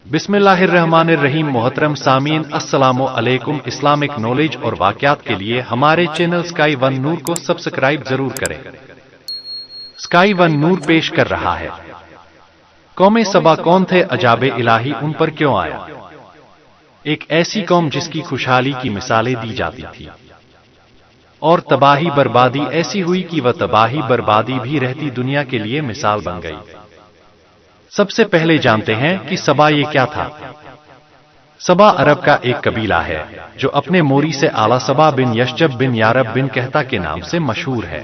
बिस्मिल्लाहिर्रहमानिर्रहीम। मोहतरम सामीन, अस्सलाम वालेकुम। इस्लामिक नॉलेज और वाक़यात के लिए हमारे चैनल स्काई वन नूर को सब्सक्राइब जरूर करें। स्काई वन नूर पेश कर रहा है कौमे सबा कौन थे, अजाबे इलाही उन पर क्यों आया। एक ऐसी कौम जिसकी खुशहाली की मिसालें दी जाती थी और तबाही बर्बादी ऐसी हुई कि वह तबाही बर्बादी भी रहती दुनिया के लिए मिसाल बन गई। सबसे पहले जानते हैं कि सबा ये क्या था। सबा अरब का एक कबीला है जो अपने मोरी से आला सबा बिन यशजब बिन यारब बिन कहता के नाम से मशहूर है।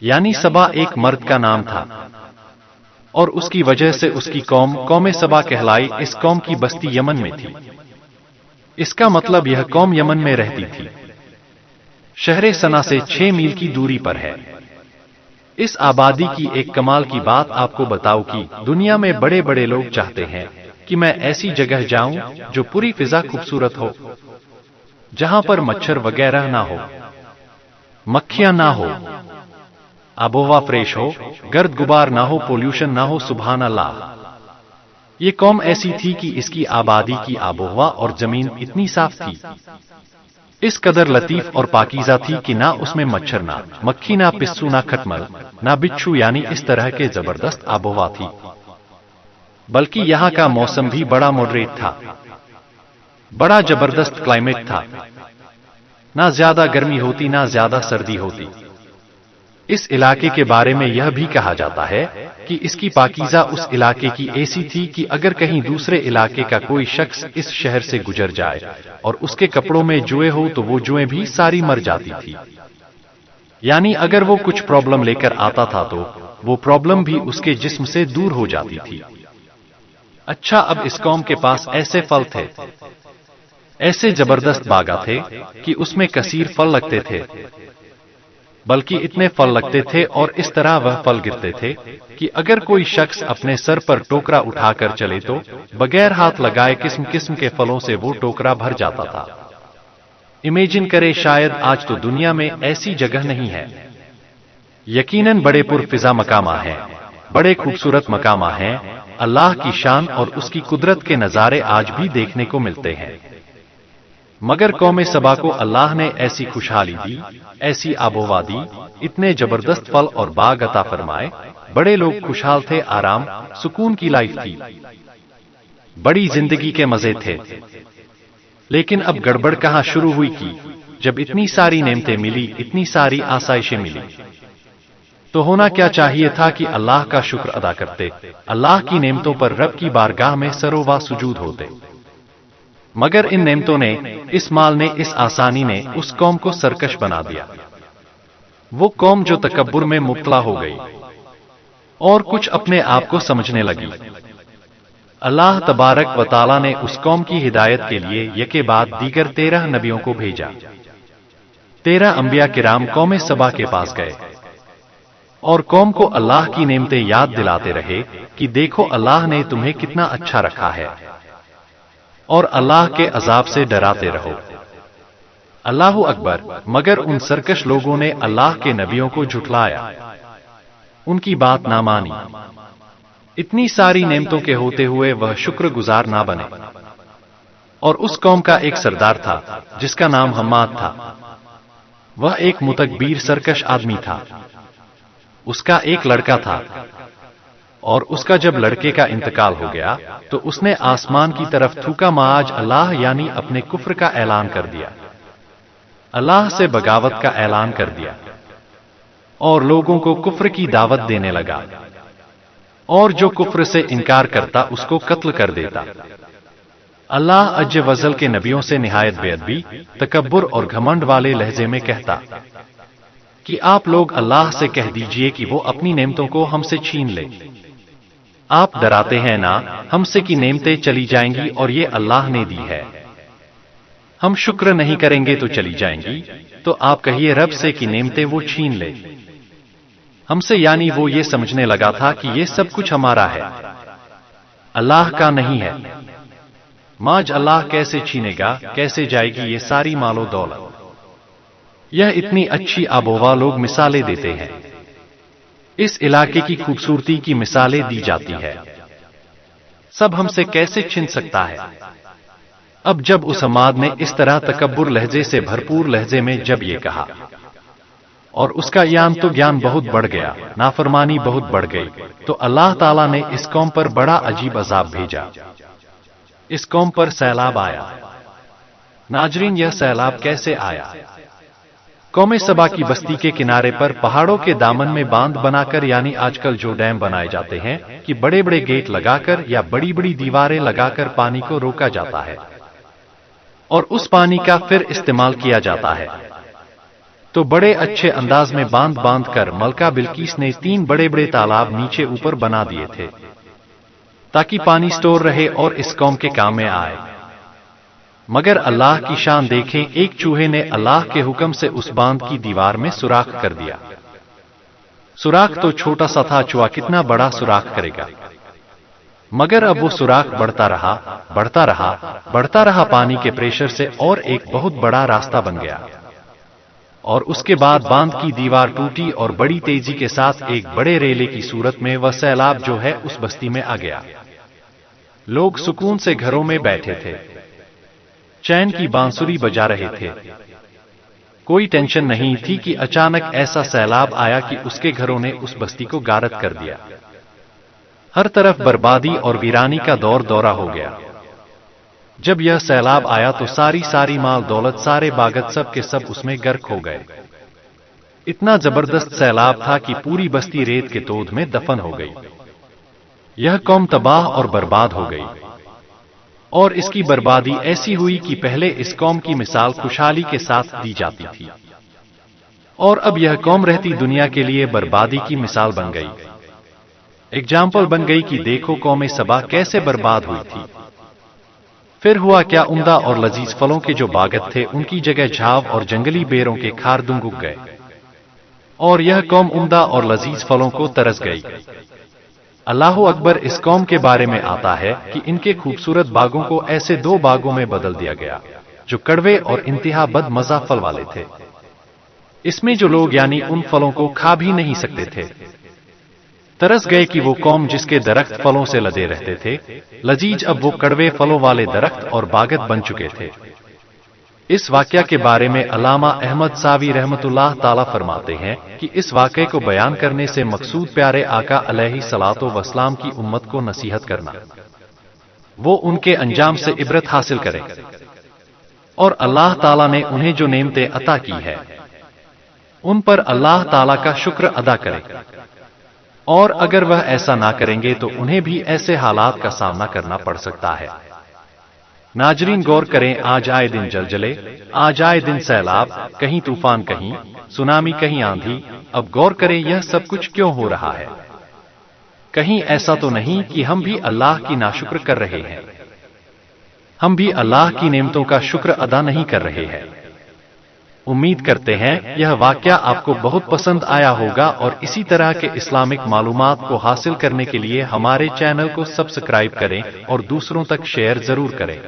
यानी सबा एक मर्द का नाम था और उसकी वजह से उसकी कौम कौमे सबा कहलाई। इस कौम की बस्ती यमन में थी। इसका मतलब यह कौम यमन में रहती थी। शहर सना से 6 मील की दूरी पर है। इस आबादी की एक कमाल की बात आपको बताऊं कि दुनिया में बड़े बड़े लोग चाहते हैं कि मैं ऐसी जगह जाऊं जो पूरी फिजा खूबसूरत हो, जहां पर मच्छर वगैरह ना हो, मक्खियां ना हो, आबोहवा फ्रेश हो, गर्द गुबार ना हो, पोल्यूशन ना हो। सुभान अल्लाह। ये कौम ऐसी थी कि इसकी आबादी की आबोहवा और जमीन इतनी साफ थी, इस कदर लतीफ और पाकीज़ा थी कि ना उसमें मच्छर, ना मक्खी, ना पिस्सू, ना खटमल, ना बिच्छू, यानी इस तरह के जबरदस्त आबोहवा थी। बल्कि यहाँ का मौसम भी बड़ा मॉडरेट था, बड़ा जबरदस्त क्लाइमेट था। ना ज्यादा गर्मी होती ना ज्यादा सर्दी होती। इस इलाके के बारे में यह भी कहा जाता है कि इसकी पाकीज़ा उस इलाके की ऐसी थी कि अगर कहीं दूसरे इलाके का कोई शख्स इस शहर से गुजर जाए और उसके कपड़ों में जुएं हो तो वो जुएं भी सारी मर जाती थी। यानी अगर वो कुछ प्रॉब्लम लेकर आता था तो वो प्रॉब्लम भी उसके जिस्म से दूर हो जाती थी। अच्छा, अब इस कौम के पास ऐसे फल थे, ऐसे जबरदस्त बागा थे कि उसमें कसीर फल लगते थे। बल्कि इतने फल लगते थे और इस तरह वह फल गिरते थे कि अगर कोई शख्स अपने सर पर टोकरा उठाकर चले तो बगैर हाथ लगाए किस्म किस्म के फलों से वो टोकरा भर जाता था। इमेजिन करें, शायद आज तो दुनिया में ऐसी जगह नहीं है। यकीनन बड़े पुरफिजा मकामा हैं, बड़े खूबसूरत मकामा हैं। अल्लाह की शान और उसकी कुदरत के नजारे आज भी देखने को मिलते हैं। मगर कौमे सबा को अल्लाह ने ऐसी खुशहाली दी, ऐसी आबोहवा दी, इतने जबरदस्त फल और बाग अता फरमाए। बड़े लोग खुशहाल थे, आराम सुकून की लाइफ थी, बड़ी जिंदगी के मजे थे। लेकिन अब गड़बड़ कहां शुरू हुई कि जब इतनी सारी नेमतें मिली, इतनी सारी आसाइशें मिली, तो होना क्या चाहिए था कि अल्लाह का शुक्र अदा करते, अल्लाह की नेमतों पर रब की बारगाह में सरोवा सुजूद होते। मगर इन नेमतों ने, इस माल ने, इस आसानी ने उस कौम को सरकश बना दिया। वो कौम जो तकब्बुर में मुब्तला हो गई और कुछ अपने आप को समझने लगी। अल्लाह तबारक व तआला ने उस कौम की हिदायत के लिए यके बाद दीगर 13 नबियों को भेजा। 13 अंबिया किराम कौमे सबा के पास गए और कौम को अल्लाह की नेमतें याद दिलाते रहे कि देखो अल्लाह ने तुम्हें कितना अच्छा रखा है और अल्लाह के अजाब से डराते रहो। अल्लाहु अकबर। मगर उन सरकश लोगों ने अल्लाह के नबियों को झुठलाया, उनकी बात ना मानी। इतनी सारी नेमतों के होते हुए वह शुक्रगुजार ना बने। और उस कौम का एक सरदार था जिसका नाम हम्माद था। वह एक मुतकबीर सरकश आदमी था। उसका एक लड़का था और उसका जब लड़के का इंतकाल हो गया तो उसने आसमान की तरफ थूका, माज अल्लाह, यानी अपने कुफ्र का ऐलान कर दिया, अल्लाह से बगावत का ऐलान कर दिया और लोगों को कुफ्र की दावत देने लगा और जो कुफ्र से इनकार करता उसको कत्ल कर देता। अल्लाह अज्ज वजल के नबियों से निहायत बेअदबी, तकब्बुर और घमंड वाले लहजे में कहता कि आप लोग अल्लाह से कह दीजिए कि वो अपनी नेमतों को हमसे छीन ले। आप डराते हैं ना हमसे कि नेमतें चली जाएंगी, और ये अल्लाह ने दी है, हम शुक्र नहीं करेंगे तो चली जाएंगी। तो आप कहिए रब से कि नेमतें वो छीन ले हमसे। यानी वो ये समझने लगा था कि ये सब कुछ हमारा है, अल्लाह का नहीं है। माज अल्लाह कैसे छीनेगा, कैसे जाएगी ये सारी मालो दौलत। यह इतनी अच्छी आबोहवा लोग मिसालें देते हैं। इस इलाके की खूबसूरती की मिसालें दी जाती है। सब हमसे कैसे छिन सकता है। अब जब उस हमाद ने इस तरह तकब्बुर लहजे से भरपूर लहजे में जब ये कहा, और उसका ज्ञान बहुत बढ़ गया, नाफरमानी बहुत बढ़ गई, तो अल्लाह ताला ने इस कौम पर बड़ा अजीब अजाब भेजा। इस कौम पर सैलाब आया। नाजरीन, यह सैलाब कैसे आया? कौम सबा की बस्ती के किनारे पर पहाड़ों के दामन में बांध बनाकर, यानी आजकल जो डैम बनाए जाते हैं कि बड़े बड़े गेट लगाकर या बड़ी बड़ी दीवारें लगाकर पानी को रोका जाता है और उस पानी का फिर इस्तेमाल किया जाता है। तो बड़े अच्छे अंदाज में बांध बांध कर मलका बिल्किस ने 3 बड़े बड़े तालाब नीचे ऊपर बना दिए थे ताकि पानी स्टोर रहे और इस कौम के काम में आए। मगर अल्लाह की शान देखें, एक चूहे ने अल्लाह के हुक्म से उस बांध की दीवार में सुराख कर दिया। सुराख तो छोटा सा था, चूहा कितना बड़ा सुराख करेगा। मगर अब वो सुराख बढ़ता रहा, बढ़ता रहा, बढ़ता रहा पानी के प्रेशर से, और एक बहुत बड़ा रास्ता बन गया। और उसके बाद बांध की दीवार टूटी और बड़ी तेजी के साथ एक बड़े रेले की सूरत में वह सैलाब जो है उस बस्ती में आ गया। लोग सुकून से घरों में बैठे थे, चैन की बांसुरी बजा रहे थे। कोई टेंशन नहीं थी कि अचानक ऐसा सैलाब आया कि उसके घरों ने उस बस्ती को गारत कर दिया। हर तरफ बर्बादी और वीरानी का दौर दौरा हो गया। जब यह सैलाब आया तो सारी माल दौलत, सारे बागत सब के सब उसमें गर्क हो गए। इतना जबरदस्त सैलाब था कि पूरी बस्ती रेत के तोद में दफन हो गई। यह कौम तबाह और बर्बाद हो गई। और इसकी बर्बादी ऐसी हुई कि पहले इस कौम की मिसाल खुशहाली के साथ दी जाती थी, और अब यह कौम रहती दुनिया के लिए बर्बादी की मिसाल बन गई। एग्जाम्पल बन गई कि देखो कौम सबा कैसे बर्बाद हुई थी। फिर हुआ क्या, उम्दा और लजीज फलों के जो बागत थे उनकी जगह झाव और जंगली बेरों के खारदुंग उग गए, और यह कौम उम्दा और लजीज फलों को तरस गई। अल्लाह अकबर। इस कौम के बारे में आता है कि इनके खूबसूरत बागों को ऐसे 2 बागों में बदल दिया गया जो कड़वे और इंतहा बद मजा फल वाले थे। इसमें जो लोग यानी उन फलों को खा भी नहीं सकते थे। तरस गए कि वो कौम जिसके दरख्त फलों से लदे रहते थे, लजीज अब वो कड़वे फलों वाले दरख्त और बागत बन चुके थे। इस वाकया के बारे में अल्लामा अहमद सावी रहमतुल्लाह ताला फरमाते हैं कि इस वाकये को बयान करने से मकसूद प्यारे आका अलैहि सलातो वसलाम की उम्मत को नसीहत करना, वो उनके अंजाम से इबरत हासिल करें और अल्लाह ताला ने उन्हें जो नेमतें अता की है उन पर अल्लाह ताला का शुक्र अदा करें, और अगर वह ऐसा ना करेंगे तो उन्हें भी ऐसे हालात का सामना करना पड़ सकता है। नाजरीन, गौर करें, आज आए दिन जलजले, आज आए दिन सैलाब, कहीं तूफान, कहीं सुनामी, कहीं आंधी। अब गौर करें यह सब कुछ क्यों हो रहा है। कहीं ऐसा तो नहीं कि हम भी अल्लाह की नाशुक्र कर रहे हैं, हम भी अल्लाह की नेमतों का शुक्र अदा नहीं कर रहे हैं। उम्मीद करते हैं यह वाकया आपको बहुत पसंद आया होगा, और इसी तरह के इस्लामिक मालूमात को हासिल करने के लिए हमारे चैनल को सब्सक्राइब करें और दूसरों तक शेयर जरूर करें।